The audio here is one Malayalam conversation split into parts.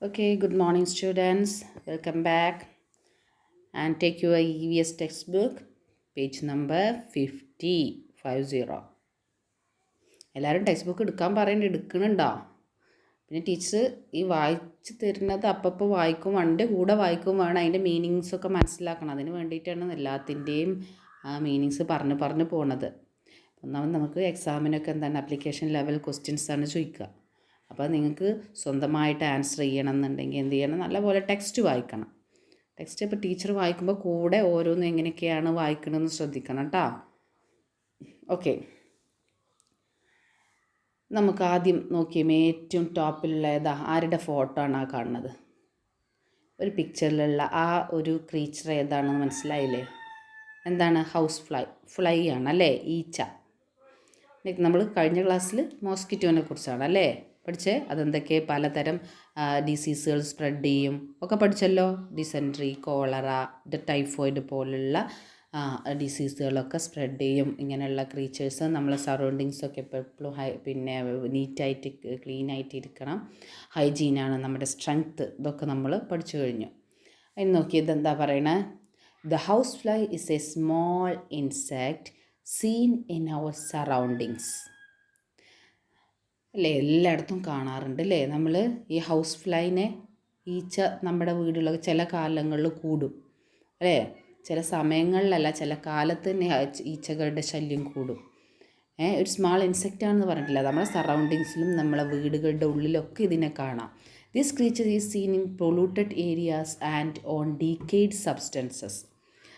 Okay, good morning, students. Welcome back and take your EVS textbook, page number 50. എല്ലാവരും ടെക്സ്റ്റ് ബുക്ക് എടുക്കാൻ പറയുന്നുണ്ട്, എടുക്കണുണ്ടോ? പിന്നെ ടീച്ചർ ഈ വായിച്ച് തരുന്നത് അപ്പോൾ വായിക്കും, വണ്ടിൻ്റെ കൂടെ വായിക്കും വേണം, അതിൻ്റെ മീനിങ്സൊക്കെ മനസ്സിലാക്കണം. അതിന് വേണ്ടിയിട്ടാണ് എല്ലാത്തിൻ്റെയും മീനിങ്സ് പറഞ്ഞു പോണത്. ഒന്നാമത് നമുക്ക് എക്സാമിനൊക്കെ എന്താണ് ആപ്ലിക്കേഷൻ ലെവൽ ക്വസ്റ്റ്യൻസാണ് ചോദിക്കുക. അപ്പോൾ നിങ്ങൾക്ക് സ്വന്തമായിട്ട് ആൻസർ ചെയ്യണം എന്നുണ്ടെങ്കിൽ എന്ത് ചെയ്യണം, നല്ലപോലെ ടെക്സ്റ്റ് വായിക്കണം. ടെക്സ്റ്റ് ഇപ്പോൾ ടീച്ചർ വായിക്കുമ്പോൾ കൂടെ ഓരോന്നും എങ്ങനെയൊക്കെയാണ് വായിക്കണമെന്ന് ശ്രദ്ധിക്കണം കേട്ടോ. ഓക്കെ, നമുക്ക് ആദ്യം നോക്കിയും ഏറ്റവും ടോപ്പിലുള്ള ആരുടെ ഫോട്ടോ ആണ് ആ കാണുന്നത്? ഒരു പിക്ചറിലുള്ള ആ ഒരു ക്രീച്ചർ ഏതാണെന്ന് മനസ്സിലായില്ലേ? എന്താണ്? ഹൗസ് ഫ്ലൈ ആണ് അല്ലേ, ഈച്ച. നമ്മൾ കഴിഞ്ഞ ക്ലാസ്സിൽ മോസ്കിറ്റോനെ കുറിച്ചാണ് അല്ലേ പഠിച്ചേ? അതെന്തൊക്കെ പലതരം ഡിസീസുകൾ സ്പ്രെഡ് ചെയ്യും ഒക്കെ പഠിച്ചല്ലോ. ഡിസെൻട്രി, കോളറ, ടൈഫോയിഡ് പോലുള്ള ഡിസീസുകളൊക്കെ സ്പ്രെഡ് ചെയ്യും. ഇങ്ങനെയുള്ള ക്രീച്ചേഴ്സ് നമ്മളെ സറൗണ്ടിങ്സൊക്കെ എപ്പോഴും പിന്നെ നീറ്റായിട്ട് ക്ലീനായിട്ട് ഇരിക്കണം. ഹൈജീനാണ് നമ്മുടെ സ്ട്രെങ്ത്ത്. ഇതൊക്കെ നമ്മൾ പഠിച്ചു കഴിഞ്ഞു. അതിന് നോക്കിയത് എന്താ പറയണേ? The house fly is a small insect seen in our surroundings. അല്ലേ, എല്ലായിടത്തും കാണാറുണ്ട് അല്ലേ നമ്മൾ ഈ ഹൗസ് ഫ്ലൈനെ. ഈച്ച നമ്മുടെ വീടുകളിൽ ചില കാലങ്ങളിൽ കൂടും അല്ലേ, ചില സമയങ്ങളിലല്ല, ചില കാലത്ത് തന്നെ ഈച്ചകളുടെ ശല്യം കൂടും. ഒരു സ്മാൾ ഇൻസെക്റ്റാണെന്ന് പറഞ്ഞിട്ടില്ല, നമ്മുടെ സറൗണ്ടിങ്സിലും നമ്മളെ വീടുകളുടെ ഉള്ളിലൊക്കെ ഇതിനെ കാണാം. This creature is seen in polluted areas and on decade substances.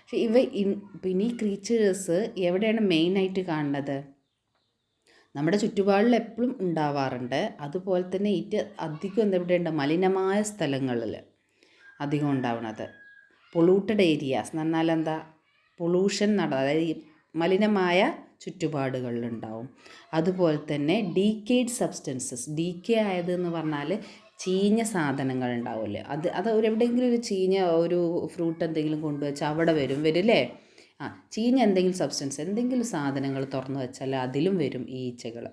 പക്ഷേ പിന്നെ ഈ ക്രീച്ചേഴ്സ് എവിടെയാണ് മെയിനായിട്ട് കാണുന്നത്? നമ്മുടെ ചുറ്റുപാടിൽ എപ്പോഴും ഉണ്ടാവാറുണ്ട്. അതുപോലെ തന്നെ ഇത് അധികം എവിടെയുണ്ട്? മലിനമായ സ്ഥലങ്ങളിൽ അധികം ഉണ്ടാവുന്നത്. പൊള്യൂട്ടഡ് ഏരിയാസ് എന്ന് പറഞ്ഞാൽ എന്താ? പൊള്യൂഷൻ അതായത് മലിനമായ ചുറ്റുപാടുകളിലുണ്ടാവും. അതുപോലെ തന്നെ ഡീക്കേഡ് സബ്സ്റ്റൻസസ്. ഡീക്കേ ആയതെന്ന് പറഞ്ഞാൽ ചീഞ്ഞ സാധനങ്ങൾ ഉണ്ടാവില്ലേ, അത് എവിടെയെങ്കിലും ഒരു ചീഞ്ഞ ഒരു ഫ്രൂട്ട് എന്തെങ്കിലും കൊണ്ടുവച്ചാൽ അവിടെ വരില്ലേ. ചീഞ്ഞ എന്തെങ്കിലും സബ്സ്റ്റൻസ്, എന്തെങ്കിലും സാധനങ്ങൾ തുറന്നു വെച്ചാൽ അതിലും വരും ഈ ഈച്ചകൾ.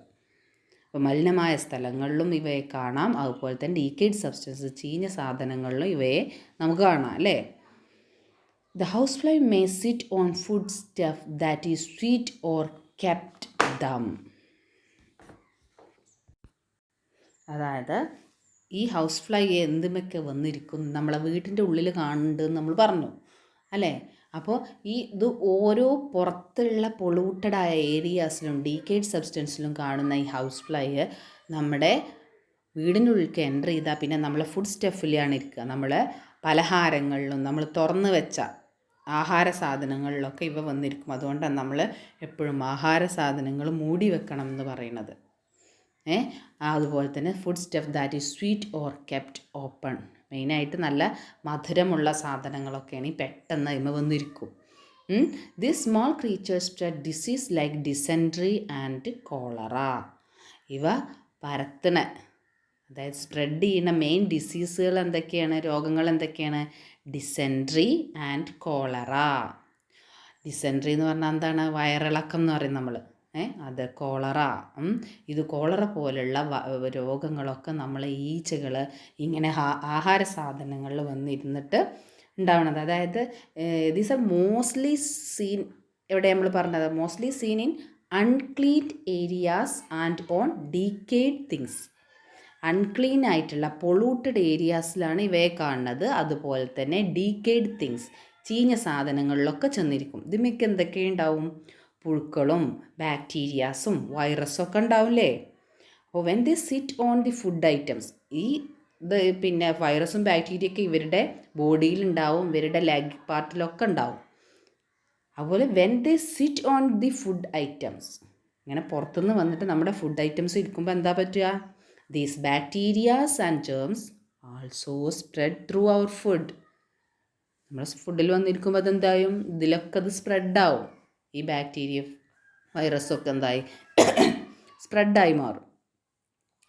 അപ്പോൾ മലിനമായ സ്ഥലങ്ങളിലും ഇവയെ കാണാം. അതുപോലെ തന്നെ ഡീക്കേഡ് സബ്സ്റ്റൻസ്, ചീഞ്ഞ സാധനങ്ങളിലും ഇവയെ നമുക്ക് കാണാം അല്ലേ. The house fly may sit on food stuff that is sweet or kept dum. അതായത് ഈ ഹൗസ് ഫ്ലൈ എന്തുമൊക്കെ വന്നിരിക്കും നമ്മളെ വീട്ടിൻ്റെ ഉള്ളിൽ കാണുന്നുണ്ടെന്ന് നമ്മൾ പറഞ്ഞു അല്ലേ. അപ്പോൾ ഇത് ഓരോ പുറത്തുള്ള പൊള്യൂട്ടഡായ ഏരിയാസിലും ഡീക്കേഡ് സബ്സ്റ്റൻസിലും കാണുന്ന ഈ ഹൗസ് ഫ്ലൈ നമ്മുടെ വീടിനുള്ളിലേക്ക് എൻ്റർ ചെയ്താൽ പിന്നെ നമ്മളെ ഫുഡ് സ്റ്റഫിലാണ് ഇരിക്കുക. നമ്മൾ പലഹാരങ്ങളിലും നമ്മൾ തുറന്ന് വെച്ച ആഹാര സാധനങ്ങളിലൊക്കെ ഇവ വന്നിരിക്കും. അതുകൊണ്ടാണ് നമ്മൾ എപ്പോഴും ആഹാര സാധനങ്ങൾ മൂടി വെക്കണം എന്ന് പറയുന്നത്. അതുപോലെ തന്നെ food stuff that is sweet or kept open. മെയിനായിട്ട് നല്ല മധുരമുള്ള സാധനങ്ങളൊക്കെയാണ് ഈ പെട്ടെന്ന് ഇമ വന്നിരിക്കും. This small creatures spread disease like dysentery and cholera. ഇവ പരത്തണ, അതായത് സ്പ്രെഡ് ചെയ്യുന്ന മെയിൻ ഡിസീസുകൾ എന്തൊക്കെയാണ്, രോഗങ്ങൾ എന്തൊക്കെയാണ്? Dysentery and cholera. ഡിസെൻട്രി എന്ന് പറഞ്ഞാൽ എന്താണ്? വയറിളക്കം എന്ന് പറയും നമ്മൾ. അത് കോളറ. ഇത് കോളറ പോലുള്ള രോഗങ്ങളൊക്കെ നമ്മളെ ഈച്ചകൾ ഇങ്ങനെ ആഹാര സാധനങ്ങളിൽ വന്നിരുന്നിട്ട് ഉണ്ടാവണത്. അതായത് ദീസ് ആർ മോസ്റ്റ്ലി സീൻ, എവിടെ നമ്മൾ പറഞ്ഞത്? Mostly seen in uncleaned areas and on decayed things. Unclean ആയിട്ടുള്ള പൊള്യൂട്ടഡ് ഏരിയാസിലാണ് ഇവയെ കാണുന്നത്. അതുപോലെ തന്നെ ഡീക്കേഡ് തിങ്സ്, ചീഞ്ഞ സാധനങ്ങളിലൊക്കെ ചെന്നിരിക്കും. ഇതിമൊക്കെ എന്തൊക്കെ ഉണ്ടാവും? പുഴുക്കളും ബാക്ടീരിയാസും വൈറസൊക്കെ ഉണ്ടാവില്ലേ. അപ്പോൾ when they sit on the food items, പിന്നെ വൈറസും ബാക്ടീരിയൊക്കെ ഇവരുടെ ബോഡിയിലുണ്ടാവും, ഇവരുടെ ലെഗ് പാർട്ടിലൊക്കെ ഉണ്ടാവും. അതുപോലെ when they sit on the food items, ഇങ്ങനെ പുറത്തുനിന്ന് വന്നിട്ട് നമ്മുടെ ഫുഡ് ഐറ്റംസ് ഇരിക്കുമ്പോൾ എന്താ പറ്റുക? These bacterias and germs also spread through our food. നമ്മുടെ ഫുഡിൽ വന്നിരിക്കുമ്പോൾ അതെന്തായും ഇതിലൊക്കെ അത് സ്പ്രെഡാവും. ഈ ബാക്ടീരിയ വൈറസൊക്കെ എന്തായി സ്പ്രെഡായി മാറും.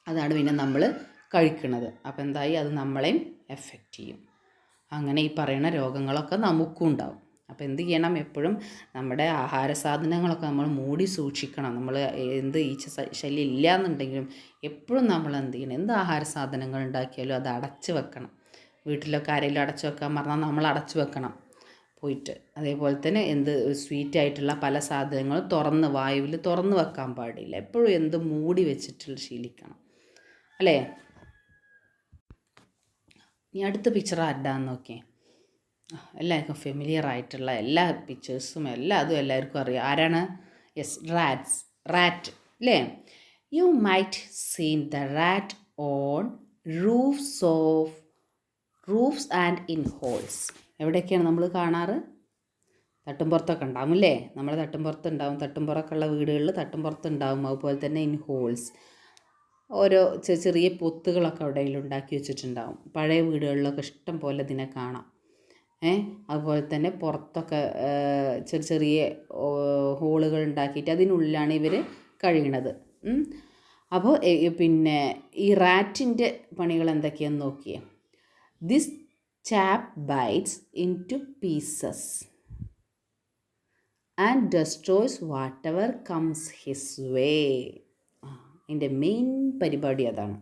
അതാണ് പിന്നെ നമ്മൾ കഴിക്കുന്നത്. അപ്പോൾ എന്തായി? അത് നമ്മളെയും എഫക്റ്റ് ചെയ്യും. അങ്ങനെ ഈ പറയുന്ന രോഗങ്ങളൊക്കെ നമുക്കും ഉണ്ടാവും. അപ്പോൾ എന്ത് ചെയ്യണം, എപ്പോഴും നമ്മുടെ ആഹാര സാധനങ്ങളൊക്കെ നമ്മൾ മൂടി സൂക്ഷിക്കണം. നമ്മൾ എന്ത് ഈച്ച ശല്യം ഇല്ല എന്നുണ്ടെങ്കിലും എപ്പോഴും നമ്മൾ എന്ത് ചെയ്യണം, എന്ത് ആഹാര സാധനങ്ങൾ ഉണ്ടാക്കിയാലും അത് അടച്ച് വെക്കണം. വീട്ടിലൊക്കെ ആരെങ്കിലും അടച്ചു വെക്കാൻ പറഞ്ഞാൽ നമ്മൾ അടച്ചു വെക്കണം പോയിട്ട്. അതേപോലെ തന്നെ എന്ത് സ്വീറ്റ് ആയിട്ടുള്ള പല സാധനങ്ങളും വായുവിൽ തുറന്ന് വെക്കാൻ പാടില്ല. എപ്പോഴും എന്ത് മൂടി വെച്ചിട്ട് ശീലിക്കണം അല്ലേ. ഇനി അടുത്ത പിക്ചർ ആരുടാന്ന് നോക്കിയേ. എല്ലാവർക്കും ഫെമിലിയർ ആയിട്ടുള്ള എല്ലാ പിക്ചേഴ്സും അതും എല്ലാവർക്കും അറിയാം. ആരാണ്? യെസ്, റാറ്റ് അല്ലേ. You might seen the rat on roofs and in holes. എവിടെയൊക്കെയാണ് നമ്മൾ കാണാറ്? തട്ടുംപുറത്തൊക്കെ ഉണ്ടാവും അല്ലേ. നമ്മൾ തട്ടുംപുറത്ത് ഉണ്ടാവും, തട്ടുംപുറമൊക്കെ ഉള്ള വീടുകളിൽ തട്ടുംപുറത്ത് ഉണ്ടാവും. അതുപോലെ തന്നെ ഇൻ ഹോൾസ്, ഓരോ ചെറിയ പൊത്തുകളൊക്കെ അവിടെ ഉണ്ടാക്കി വെച്ചിട്ടുണ്ടാവും. പഴയ വീടുകളിലൊക്കെ ഇഷ്ടം പോലെ ഇതിനെ കാണാം. അതുപോലെ തന്നെ പുറത്തൊക്കെ ചെറിയ ഹോളുകൾ ഉണ്ടാക്കിയിട്ട് അതിനുള്ളിലാണ് ഇവർ കഴിയണത്. അപ്പോൾ പിന്നെ ഈ റാറ്റിൻ്റെ പണികൾ എന്തൊക്കെയാണെന്ന് നോക്കിയേ. This chap bites into pieces and destroys whatever comes his way. ഇതിൻ്റെ മെയിൻ പരിപാടി അതാണ്.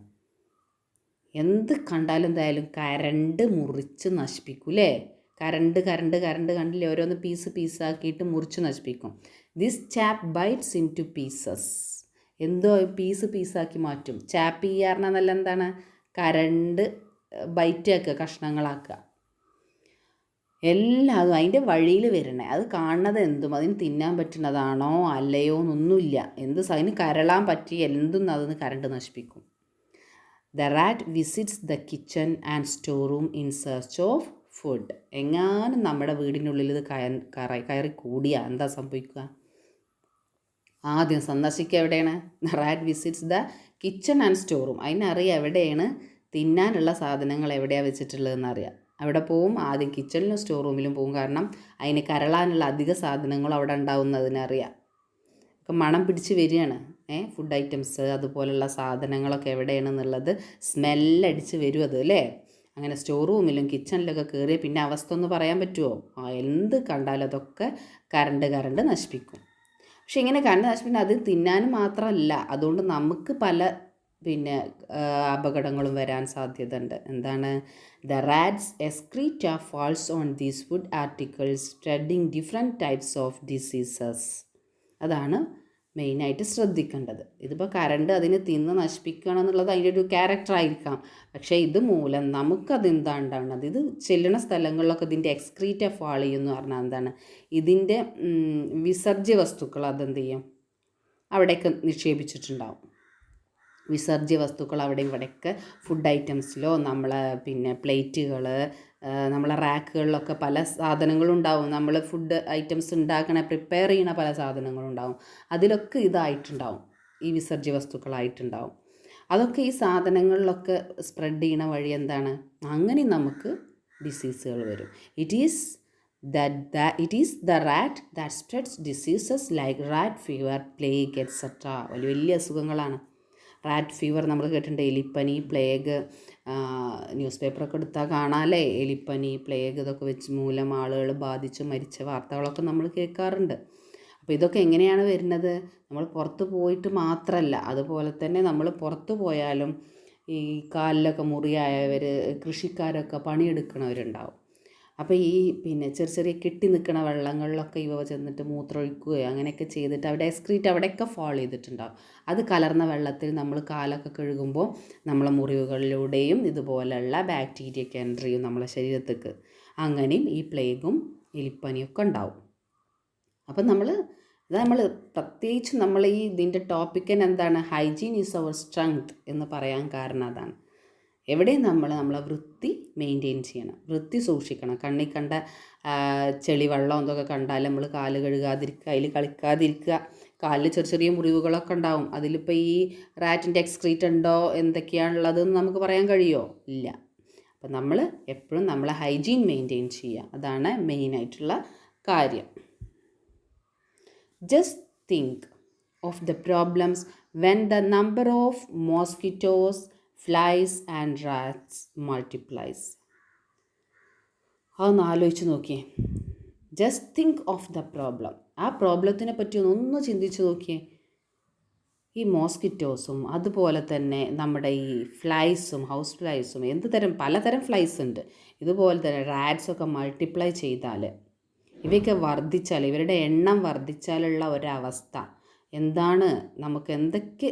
എന്ത് കണ്ടാലും എന്തായാലും കരണ്ട് മുറിച്ച് നശിപ്പിക്കും അല്ലേ. കരണ്ട് കണ്ടില്ലേ, ഓരോന്ന് പീസാക്കിയിട്ട് മുറിച്ച് നശിപ്പിക്കും. This chap bites into pieces, എന്തോ പീസാക്കി മാറ്റും. ചാപ്പ് ചെയ്യാറിന നല്ല എന്താണ്, കരണ്ട് ബൈറ്റാക്കുക, കഷ്ണങ്ങളാക്കുക. എല്ലാതും അതിൻ്റെ വഴിയിൽ വരണേ. അത് കാണുന്നത് എന്തും അതിന് തിന്നാൻ പറ്റുന്നതാണോ അല്ലയോ എന്നൊന്നുമില്ല. അതിന് കരളാൻ പറ്റി എന്തും അതൊന്ന് കരണ്ട് നശിപ്പിക്കും. The rat visits the kitchen and store room in search of food. എങ്ങാനും നമ്മുടെ വീടിനുള്ളിൽ ഇത് കയറി കൂടിയാൽ എന്താ സംഭവിക്കുക? ആദ്യം സന്ദർശിക്കുക എവിടെയാണ്? Rat visits the kitchen and store room. അതിനറിയാം എവിടെയാണ് തിന്നാനുള്ള സാധനങ്ങൾ എവിടെയാണ് വെച്ചിട്ടുള്ളതെന്ന് അറിയാം. അവിടെ പോവും, ആദ്യം കിച്ചണിലും സ്റ്റോർ റൂമിലും പോവും. കാരണം അതിന് കരളാനുള്ള അധിക സാധനങ്ങൾ അവിടെ ഉണ്ടാവുന്നതിനറിയാം. ഒക്കെ മണം പിടിച്ച് വരികയാണ്. ഫുഡ് ഐറ്റംസ് അതുപോലുള്ള സാധനങ്ങളൊക്കെ എവിടെയാണെന്നുള്ളത് സ്മെല്ലടിച്ച് വരും അത് അല്ലേ. അങ്ങനെ സ്റ്റോർ റൂമിലും കിച്ചണിലൊക്കെ കയറിയ പിന്നെ അവസ്ഥ ഒന്ന് പറയാൻ പറ്റുമോ? എന്ത് കണ്ടാലും അതൊക്കെ കരണ്ട് നശിപ്പിക്കും. പക്ഷെ ഇങ്ങനെ കരണ്ട് നശിപ്പിക്കുന്നത് അത് തിന്നാനും മാത്രമല്ല, അതുകൊണ്ട് നമുക്ക് പല അപകടങ്ങളും വരാൻ സാധ്യത ഉണ്ട്. എന്താണ്? The rats excreta false on these food articles spreading different types of diseases. അതാണ് മെയിനായിട്ട് ശ്രദ്ധിക്കേണ്ടത്. ഇതിപ്പോൾ കരണ്ട് അതിനെ തിന്ന് നശിപ്പിക്കണം എന്നുള്ളത് അതിൻ്റെ ഒരു ക്യാരക്ടറായിരിക്കാം. പക്ഷേ ഇത് മൂലം നമുക്കത് എന്താ ഉണ്ടാവുന്നത്? ഇത് ചെല്ലുന്ന സ്ഥലങ്ങളിലൊക്കെ ഇതിൻ്റെ എക്സ്ക്രീറ്റ ഫാൾ ചെയ്യുമെന്ന് പറഞ്ഞാൽ എന്താണ്? ഇതിൻ്റെ വിസർജ്യ വസ്തുക്കൾ അതെന്ത് ചെയ്യും? അവിടെയൊക്കെ നിക്ഷേപിച്ചിട്ടുണ്ടാവും. വിസർജ്യ വസ്തുക്കൾ അവിടെ ഇവിടെയൊക്കെ ഫുഡ് ഐറ്റംസിലോ നമ്മളെ പ്ലേറ്റുകൾ, നമ്മളെ റാക്കുകളിലൊക്കെ പല സാധനങ്ങളുണ്ടാവും. നമ്മൾ ഫുഡ് ഐറ്റംസ് പ്രിപ്പയർ ചെയ്യണ പല സാധനങ്ങളുണ്ടാവും. അതിലൊക്കെ ഇതായിട്ടുണ്ടാവും, ഈ വിസർജ്യ വസ്തുക്കളായിട്ടുണ്ടാവും. അതൊക്കെ ഈ സാധനങ്ങളിലൊക്കെ സ്പ്രെഡ് ചെയ്യണ വഴി എന്താണ്? അങ്ങനെ നമുക്ക് ഡിസീസുകൾ വരും. It is the rat that spreads diseases like rat fever, plague et cetera. വലിയ അസുഖങ്ങളാണ്. റാറ്റ് ഫീവർ നമ്മൾ കേട്ടിട്ടുണ്ട്, എലിപ്പനി, പ്ലേഗ്. ന്യൂസ് പേപ്പറൊക്കെ എടുത്താൽ കാണാമല്ലേ, എലിപ്പനി, പ്ലേഗ് ഇതൊക്കെ വെച്ച് മൂലം ആളുകൾ ബാധിച്ച് മരിച്ച വാർത്തകളൊക്കെ നമ്മൾ കേൾക്കാറുണ്ട്. അപ്പോൾ ഇതൊക്കെ എങ്ങനെയാണ് വരുന്നത്? നമ്മൾ പുറത്ത് പോയിട്ട് മാത്രമല്ല, അതുപോലെ തന്നെ നമ്മൾ പുറത്ത് പോയാലും ഈ കാലിലൊക്കെ മുറിയായവർ, കൃഷിക്കാരൊക്കെ പണിയെടുക്കുന്നവരുണ്ടാവും. അപ്പോൾ ഈ ചെറിയ കെട്ടി നിൽക്കുന്ന വെള്ളങ്ങളിലൊക്കെ ഇവ ചെന്നിട്ട് മൂത്രമൊഴിക്കുകയോ അങ്ങനെയൊക്കെ ചെയ്തിട്ട് അവിടെ എക്സ്ക്രീറ്റ് അവിടെയൊക്കെ ഫാൾ ചെയ്തിട്ടുണ്ടാവും. അത് കലർന്ന വെള്ളത്തിൽ നമ്മൾ കാലൊക്കെ കഴുകുമ്പോൾ നമ്മളെ മുറിവുകളിലൂടെയും ഇതുപോലെയുള്ള ബാക്ടീരിയയൊക്കെ എൻ്റർ ചെയ്യും നമ്മളെ ശരീരത്തേക്ക്. അങ്ങനെയും ഈ പ്ലേഗും എലിപ്പനിയൊക്കെ ഉണ്ടാവും. അപ്പം നമ്മൾ പ്രത്യേകിച്ച് നമ്മൾ ഇതിൻ്റെ ടോപ്പിക്കിന് എന്താണ്? ഹൈജീൻ ഈസ് അവർ സ്ട്രെങ്ത് എന്ന് പറയാൻ കാരണം അതാണ്. എവിടെയും നമ്മളെ വൃത്തി മെയിൻറ്റെയിൻ ചെയ്യണം, വൃത്തി സൂക്ഷിക്കണം. കണ്ണിൽ കണ്ട ചെളി വെള്ളം എന്തൊക്കെ കണ്ടാൽ നമ്മൾ കാല് കഴുകാതിരിക്കുക, അതിൽ കളിക്കാതിരിക്കുക. കാലിൽ ചെറിയ മുറിവുകളൊക്കെ ഉണ്ടാവും. അതിലിപ്പോൾ ഈ റാറ്റിൻ്റെ എക്സ്ക്രീറ്റ് ഉണ്ടോ എന്തൊക്കെയാണുള്ളതെന്ന് നമുക്ക് പറയാൻ കഴിയുമോ? ഇല്ല. അപ്പം നമ്മൾ എപ്പോഴും നമ്മളെ ഹൈജീൻ മെയിൻറ്റെയിൻ ചെയ്യുക, അതാണ് മെയിനായിട്ടുള്ള കാര്യം. Just think of the problems when the number of mosquitoes, flies and rats multiplies. അതൊന്ന് ആലോചിച്ച് നോക്കിയേ. Just think of the problem. ആ പ്രോബ്ലത്തിനെ പറ്റി ഒന്ന് ചിന്തിച്ച് നോക്കിയേ. ഈ മോസ്കിറ്റോസും അതുപോലെ തന്നെ നമ്മുടെ ഈ ഫ്ലൈസും, ഹൗസ് ഫ്ലൈസും, പലതരം ഫ്ലൈസ് ഉണ്ട്. ഇതുപോലെ തന്നെ റാറ്റ്സൊക്കെ മൾട്ടിപ്ലൈ ചെയ്താൽ, ഇവയൊക്കെ വർദ്ധിച്ചാൽ, ഇവരുടെ എണ്ണം വർദ്ധിച്ചാലുള്ള ഒരവസ്ഥ എന്താണ്, നമുക്ക് എന്തൊക്കെ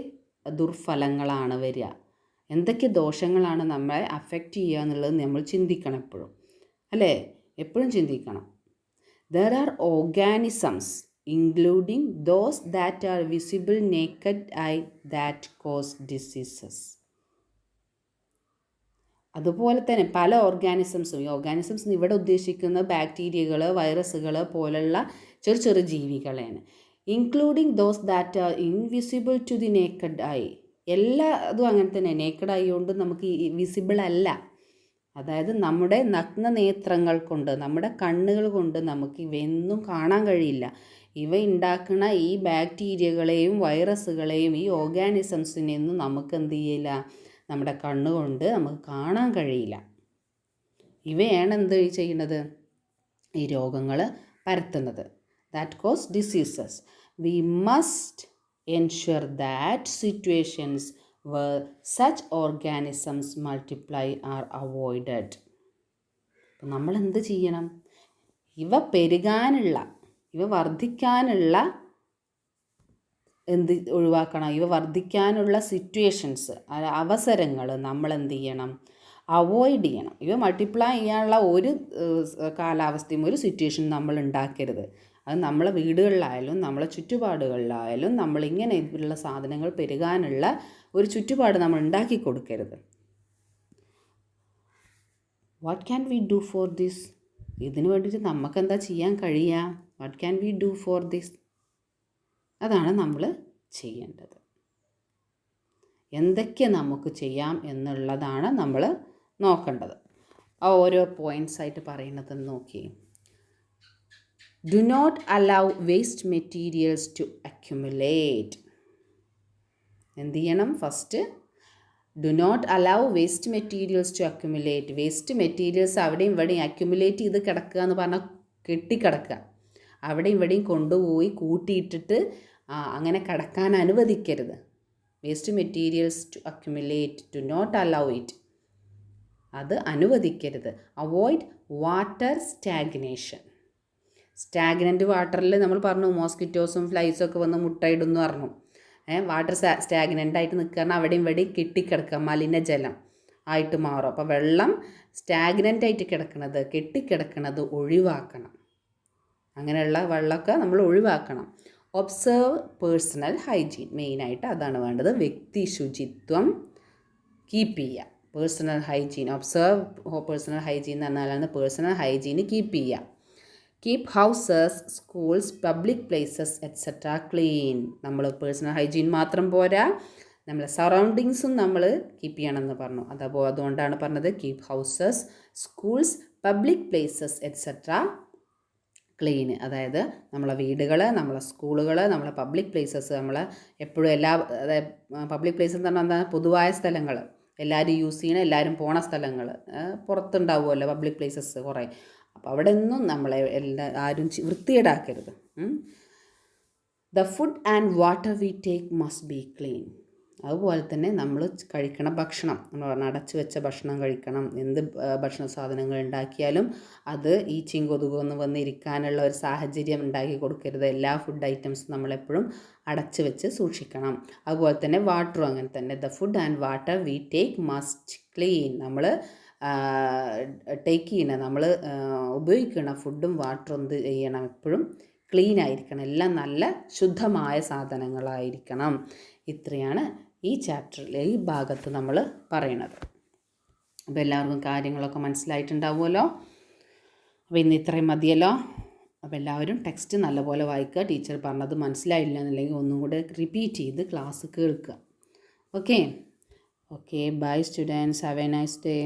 ദുർഫലങ്ങളാണ് വരിക, എന്തൊക്കെ ദോഷങ്ങളാണ് നമ്മളെ അഫക്റ്റ് ചെയ്യുക എന്നുള്ളത് നമ്മൾ ചിന്തിക്കണം എപ്പോഴും, അല്ലേ? എപ്പോഴും ചിന്തിക്കണം. There are organisms, including those that are visible naked eye, that cause diseases. അതുപോലെ തന്നെ പല ഓർഗാനിസംസും, ഈ ഓർഗാനിസംസ് ഇവിടെ ഉദ്ദേശിക്കുന്ന ബാക്ടീരിയകൾ, വൈറസുകൾ പോലുള്ള ചെറു ജീവികളെയാണ്. Including those that are invisible to the naked eye. എല്ലാ അതും അങ്ങനെ തന്നെ. നേക്കഡ് ഐ കൊണ്ട് നമുക്ക് വിസിബിൾ അല്ല. അതായത് നമ്മുടെ നഗ്ന നേത്രങ്ങൾ കൊണ്ട്, നമ്മുടെ കണ്ണുകൾ കൊണ്ട് നമുക്ക് ഇവയൊന്നും കാണാൻ കഴിയില്ല. ഇവ ഉണ്ടാക്കുന്ന ഈ ബാക്ടീരിയകളെയും വൈറസുകളെയും ഈ ഓർഗാനിസംസിനെയൊന്നും നമുക്ക് എന്ത് ചെയ്യില്ല, നമ്മുടെ കണ്ണുകൊണ്ട് നമുക്ക് കാണാൻ കഴിയില്ല. ഇവയാണ് എന്ത് ചെയ്യുന്നത്, ഈ രോഗങ്ങൾ പരത്തുന്നത്. That cause diseases. We must ensure that situations where such organisms multiply are avoided. അപ്പം നമ്മൾ എന്ത് ചെയ്യണം, ഇവ വർദ്ധിക്കാനുള്ള ഒഴിവാക്കണം. ഇവ വർദ്ധിക്കാനുള്ള സിറ്റുവേഷൻസ്, അവസരങ്ങൾ നമ്മൾ എന്ത് ചെയ്യണം, അവോയ്ഡ് ചെയ്യണം. ഇവ മൾട്ടിപ്ലൈ ചെയ്യാനുള്ള ഒരു കാലാവസ്ഥയും ഒരു സിറ്റുവേഷൻ നമ്മൾ ഉണ്ടാക്കരുത്. അത് നമ്മളെ വീടുകളിലായാലും നമ്മളെ ചുറ്റുപാടുകളിലായാലും നമ്മളിങ്ങനെ ഉള്ള സാധനങ്ങൾ പെരുകാനുള്ള ഒരു ചുറ്റുപാട് നമ്മൾ ഉണ്ടാക്കി കൊടുക്കരുത്. What can we do for this? ഇതിനു വേണ്ടിയിട്ട് നമുക്കെന്താ ചെയ്യാൻ കഴിയുക? What can we do for this? അതാണ് നമ്മൾ ചെയ്യേണ്ടത്. എന്തൊക്കെ നമുക്ക് ചെയ്യാം എന്നുള്ളതാണ് നമ്മൾ നോക്കേണ്ടത്. ആ ഓരോ പോയിൻറ്റ്സ് ആയിട്ട് പറയുന്നതെന്ന് നോക്കി. Do not allow waste materials to accumulate. എന്ത് ചെയ്യണം? First, do not allow waste materials to accumulate. Waste materials അവിടെയും ഇവിടെയും അക്യുമുലേറ്റ് ചെയ്ത് കിടക്കുക എന്ന് പറഞ്ഞാൽ കെട്ടിക്കിടക്കുക. അവിടെയും ഇവിടെയും കൊണ്ടുപോയി കൂട്ടിയിട്ടിട്ട് അങ്ങനെ കിടക്കാൻ അനുവദിക്കരുത്. Waste materials to accumulate, do not allow it. അത് അനുവദിക്കരുത്. Avoid water stagnation. സ്റ്റാഗ്നൻറ്റ് വാട്ടറിൽ നമ്മൾ പറഞ്ഞു മോസ്കിറ്റോസും ഫ്ലൈസും ഒക്കെ വന്ന് മുട്ടയിടുന്നു പറഞ്ഞു. വാട്ടർ സ്റ്റാഗ്നൻ്റായിട്ട് നിൽക്കുകയാണ്, അവിടെയും ഇവിടെയും കെട്ടിക്കിടക്കുക, മലിനജലം ആയിട്ട് മാറും. അപ്പോൾ വെള്ളം സ്റ്റാഗ്നൻ്റായിട്ട് കിടക്കുന്നത്, കെട്ടിക്കിടക്കുന്നത് ഒഴിവാക്കണം. അങ്ങനെയുള്ള വെള്ളമൊക്കെ നമ്മൾ ഒഴിവാക്കണം. ഒബ്സർവ് പേഴ്സണൽ ഹൈജീൻ, മെയിനായിട്ട് അതാണ് വേണ്ടത്. വ്യക്തി ശുചിത്വം കീപ്പ് ചെയ്യുക. Personal hygiene, observe personal hygiene എന്ന് പറഞ്ഞാലാണ് പേഴ്സണൽ ഹൈജീന് കീപ്പ് ചെയ്യുക. Keep houses, schools, public places et cetera clean. നമ്മൾ പേഴ്സണൽ ഹൈജീൻ മാത്രം പോരാ, നമ്മളെ സറൗണ്ടിങ്സും നമ്മൾ കീപ്പ് ചെയ്യണമെന്ന് പറഞ്ഞു. അതുകൊണ്ടാണ് പറഞ്ഞത് keep houses, schools, public places et cetera clean. അതായത് നമ്മളെ വീടുകൾ, നമ്മളെ സ്കൂളുകൾ, നമ്മളെ പബ്ലിക് പ്ലേസസ്, നമ്മളെ എപ്പോഴും അതായത് പബ്ലിക് പ്ലേസസ് എന്ന് പറഞ്ഞാൽ എന്താ, പൊതുവായ സ്ഥലങ്ങൾ, എല്ലാവരും യൂസ് ചെയ്യണ, എല്ലാവരും പോണ സ്ഥലങ്ങൾ. പുറത്തുണ്ടാവുമല്ലോ പബ്ലിക് പ്ലേസസ് കുറേ. അപ്പോൾ അവിടെ ഒന്നും നമ്മളെ ആരും വൃത്തികേടാക്കരുത്. The food and water we take must be clean. അതുപോലെ തന്നെ നമ്മൾ കഴിക്കണ ഭക്ഷണം, നമ്മൾ പറഞ്ഞാൽ അടച്ചു വെച്ച ഭക്ഷണം കഴിക്കണം. എന്ത് ഭക്ഷണ സാധനങ്ങൾ ഉണ്ടാക്കിയാലും അത് ഈച്ചയും കൊതുകൊന്നും വന്നിരിക്കാനുള്ള ഒരു സാഹചര്യം ഉണ്ടാക്കി കൊടുക്കരുത്. എല്ലാ ഫുഡ് ഐറ്റംസും നമ്മളെപ്പോഴും അടച്ചു വെച്ച് സൂക്ഷിക്കണം. അതുപോലെ തന്നെ വാട്ടറും അങ്ങനെ തന്നെ. The food and water we take must clean. നമ്മൾ ടേക്ക് ചെയ്യണം, നമ്മൾ ഉപയോഗിക്കുന്ന ഫുഡും വാട്ടറും എന്ത് ചെയ്യണം, എപ്പോഴും ക്ലീൻ ആയിരിക്കണം. എല്ലാം നല്ല ശുദ്ധമായ സാധനങ്ങളായിരിക്കണം. ഇത്രയാണ് ഈ ചാപ്റ്ററിൽ, ഈ ഭാഗത്ത് നമ്മൾ പറയണത്. അപ്പോൾ എല്ലാവർക്കും കാര്യങ്ങളൊക്കെ മനസ്സിലായിട്ടുണ്ടാവുമല്ലോ. അപ്പോൾ ഇന്ന് ഇത്രയും മതിയല്ലോ. അപ്പോൾ എല്ലാവരും ടെക്സ്റ്റ് നല്ലപോലെ വായിക്കുക. ടീച്ചർ പറഞ്ഞത് മനസ്സിലായില്ല എന്നുണ്ടെങ്കിൽ ഒന്നും കൂടെ റിപ്പീറ്റ് ചെയ്ത് ക്ലാസ് കേൾക്കുക. Okay, bye students, have a nice day.